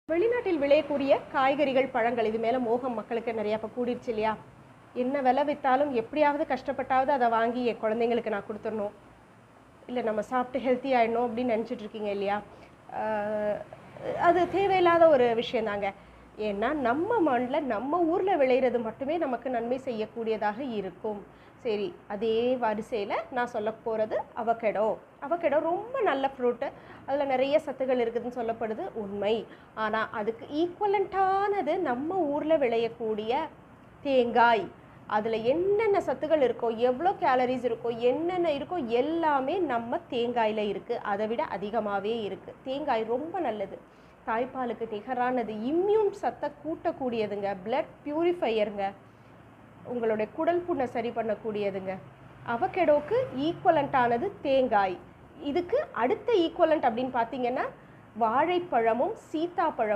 வெளிநாட்டில் விளையக்கூடிய காய்கறிகள், பழங்கள் இது மேல மோகம் மக்களுக்கு நிறைய இப்ப கூடிருச்சு இல்லையா? என்ன விலை வித்தாலும் எப்படியாவது கஷ்டப்பட்டாவது அத வாங்கி என் குழந்தைங்களுக்கு நான் குடுத்துறணும். இல்ல நம்ம சாப்பிட்டு ஹெல்த்தி ஆயிடணும் அப்படின்னு நினைச்சிட்டு இருக்கீங்க இல்லையா? அ அது தேவையில்லாத ஒரு விஷயம் தாங்க. ஏன்னா நம்ம மண்ல, நம்ம ஊர்ல விளையிறது மட்டுமே நமக்கு நன்மை செய்யக்கூடியதாக இருக்கும். சரி, அதே வரிசையில நான் சொல்லப் போறது அவகேடோ. அவகேடோ ரொம்ப நல்ல ஃப்ரூட்டு. அதுல நிறைய சத்துக்கள் இருக்குதுன்னு சொல்லப்படுது, உண்மை. ஆனா அதுக்கு ஈக்குவலன்ட்டானது நம்ம ஊர்ல விளையக்கூடிய தேங்காய். அதுல என்னென்ன சத்துக்கள் இருக்கோ, எவ்வளோ கேலரீஸ் இருக்கோ, என்னென்ன இருக்கோ எல்லாமே நம்ம தேங்காயில இருக்கு. அதை விட அதிகமாவே இருக்கு. தேங்காய் ரொம்ப நல்லது. தாய்ப்பாலுக்கு நிகரானது. இம்யூன் சத்தை கூட்டக்கூடியதுங்க. பிளட் பியூரிஃபையருங்க. உங்களுடைய குடல் புண்ணை சரி பண்ணக்கூடியதுங்க. அவகேடோக்கு ஈக்குவலன்ட்டானது தேங்காய். இதுக்கு அடுத்த ஈக்குவலன்ட் அப்படின்னு பார்த்தீங்கன்னா வாழைப்பழமும் சீத்தாப்பழம்